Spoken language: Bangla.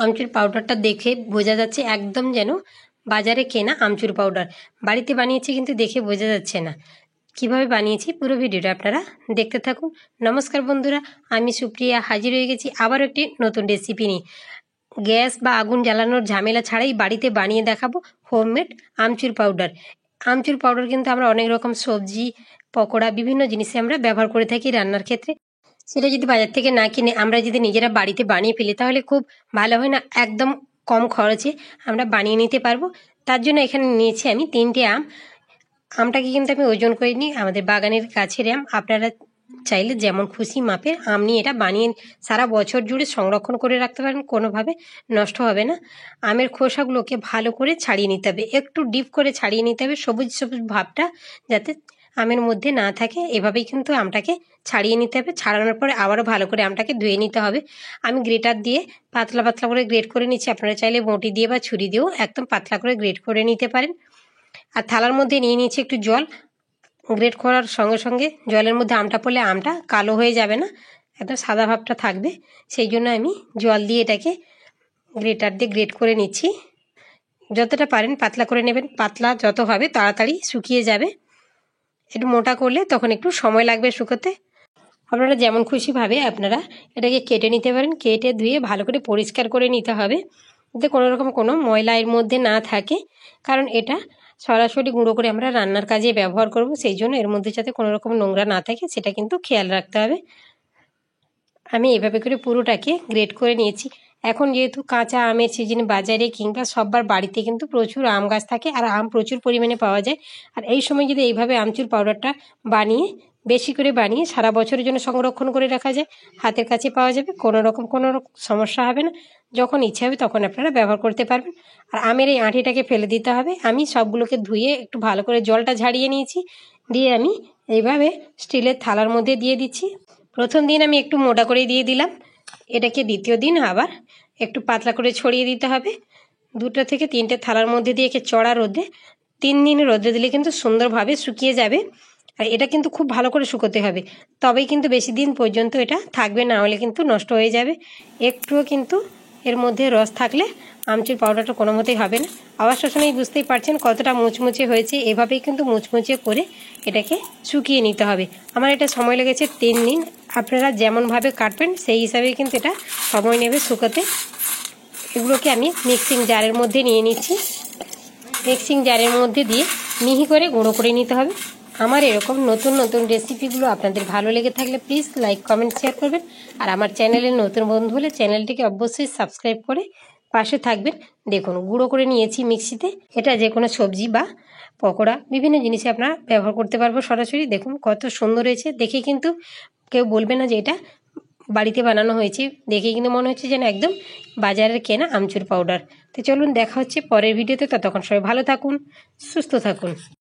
আমচুর পাউডারটা দেখে বোঝা যাচ্ছে একদম যেন বাজারে কেনা আমচুর পাউডার। বাড়িতে বানিয়েছি কিন্তু দেখে বোঝা যাচ্ছে না। কিভাবে বানিয়েছি পুরো ভিডিওটা আপনারা দেখতে থাকুন। নমস্কার বন্ধুরা, আমি সুপ্রিয়া হাজির হয়ে গেছি আবার একটি নতুন রেসিপি নিয়ে। গ্যাস বা আগুন জ্বালানোর ঝামেলা ছাড়াই বাড়িতে বানিয়ে দেখাবো হোমমেড আমচুর পাউডার। আমচুর পাউডার কিন্তু আমরা অনেক রকম সবজি, পকোড়া, বিভিন্ন জিনিসে আমরা ব্যবহার করে থাকি রান্নার ক্ষেত্রে। সেটা যদি বাজার থেকে না কিনে আমরা যদি নিজেরা বাড়িতে বানিয়ে ফেলি তাহলে খুব ভালো হয় না? একদম কম খরচে আমরা বানিয়ে নিতে পারবো। তার জন্য এখানে নিয়েছি আমি 3টে আম। আমটাকে কিন্তু আমি ওজন করে নিই, আমাদের বাগানের গাছের আম। আপনারা চাইলে যেমন খুশি মাপের আম নিয়ে এটা বানিয়ে সারা বছর জুড়ে সংরক্ষণ করে রাখতে পারেন, কোনোভাবে নষ্ট হবে না। আমের খোসাগুলোকে ভালো করে ছাড়িয়ে নিতে হবে, একটু ডিপ করে ছাড়িয়ে নিতে হবে, সবুজ সবুজ ভাবটা যাতে আমের মধ্যে না থাকে। এভাবেই কিন্তু আমটাকে ছাড়িয়ে নিতে হবে। ছাড়ানোর পরে আবারও ভালো করে আমটাকে ধুয়ে নিতে হবে। আমি গ্রেটার দিয়ে পাতলা পাতলা করে গ্রেট করে নিচ্ছি। আপনারা চাইলে বঁটি দিয়ে বা ছুরি দিয়েও একদম পাতলা করে গ্রেট করে নিতে পারেন। আর থালার মধ্যে নিয়ে নিয়েছি একটু জল। গ্রেট করার সঙ্গে সঙ্গে জলের মধ্যে আমটা পড়লে আমটা কালো হয়ে যাবে না, একদম সাদা ভাবটা থাকবে। সেই জন্য আমি জল দিয়ে এটাকে গ্রেটার দিয়ে গ্রেট করে নিচ্ছি। যতটা পারেন পাতলা করে নেবেন, পাতলা যত হবে তাড়াতাড়ি শুকিয়ে যাবে। একটু মোটা করলে তখন একটু সময় লাগবে শুকোতে। আপনারা যেমন খুশিভাবে আপনারা এটাকে কেটে নিতে পারেন। কেটে ধুয়ে ভালো করে পরিষ্কার করে নিতে হবে যাতে কোনো রকম কোনো ময়লা এর মধ্যে না থাকে, কারণ এটা সরাসরি গুঁড়ো করে আমরা রান্নার কাজে ব্যবহার করব। সেই জন্য এর মধ্যে যাতে কোনো রকম নোংরা না থাকে সেটা কিন্তু খেয়াল রাখতে হবে। আমি এভাবে করে পুরোটাকে গ্রেট করে নিয়েছি। এখন যেহেতু কাঁচা আমের সিজন, বাজারে কিংবা সবার বাড়িতে কিন্তু প্রচুর আম গাছ থাকে আর আম প্রচুর পরিমাণে পাওয়া যায়। আর এই সময় যদি এইভাবে আমচুর পাউডারটা বানিয়ে বেশি করে বানিয়ে সারা বছরের জন্য সংরক্ষণ করে রাখা যায়, হাতের কাছে পাওয়া যাবে, কোনো রকম সমস্যা হবে না। যখন ইচ্ছা হবে তখন আপনারা ব্যবহার করতে পারবেন। আর আমের এই আঁটিটাকে ফেলে দিতে হবে। আমি সবগুলোকে ধুয়ে একটু ভালো করে জলটা ঝাড়িয়ে নিয়েছি, দিয়ে আমি এইভাবে স্টিলের থালার মধ্যে দিয়ে দিচ্ছি। প্রথম দিন আমি একটু মোটা করে দিয়ে দিলাম, এটাকে দ্বিতীয় দিন আবার একটু পাতলা করে ছড়িয়ে দিতে হবে। 2 থেকে 3টে থালার মধ্যে দিয়ে একে চড়া রোদে 3 দিন রোদে দিলে কিন্তু সুন্দরভাবে শুকিয়ে যাবে। আর এটা কিন্তু খুব ভালো করে শুকোতে হবে, তবেই কিন্তু বেশি দিন পর্যন্ত এটা থাকবে, না হলে কিন্তু নষ্ট হয়ে যাবে। একটুও কিন্তু এর মধ্যে রস থাকলে আমচুর পাউডারটা কোনো মতেই হবে না। আওয়াজ শুনেই বুঝতেই পারছেন কতটা মুচমুচে হয়েছে। এভাবেই কিন্তু মুচমুচে করে এটাকে শুকিয়ে নিতে হবে। আমার এটা সময় লেগেছে 3 দিন। আপনারা যেমনভাবে কাটবেন সেই হিসাবেই কিন্তু এটা সময় নেবে শুকোতে। এগুলোকে আমি মিক্সিং জারের মধ্যে নিয়ে নিচ্ছি। মিক্সিং জারের মধ্যে দিয়ে মিহি করে গুঁড়ো করে নিতে হবে। আমার এরকম নতুন নতুন রেসিপিগুলো আপনাদের ভালো লেগে থাকলে প্লিজ লাইক, কমেন্ট, শেয়ার করবেন। আর আমার চ্যানেলের নতুন বন্ধু হলে চ্যানেলটিকে অবশ্যই সাবস্ক্রাইব করে পাশে থাকবেন। দেখুন গুঁড়ো করে নিয়েছি মিক্সিতে। এটা যে কোনো সবজি বা পকোড়া, বিভিন্ন জিনিসে আপনারা ব্যবহার করতে পারবো সরাসরি। দেখুন কত সুন্দর হয়েছে, দেখে কিন্তু কেউ বলবে না যে এটা বাড়িতে বানানো হয়েছে। দেখে কিন্তু মনে হচ্ছে যেন একদম বাজারের কেনা আমচুর পাউডার। তো চলুন দেখা হচ্ছে পরের ভিডিওতে। ততক্ষণ সবাই ভালো থাকুন, সুস্থ থাকুন।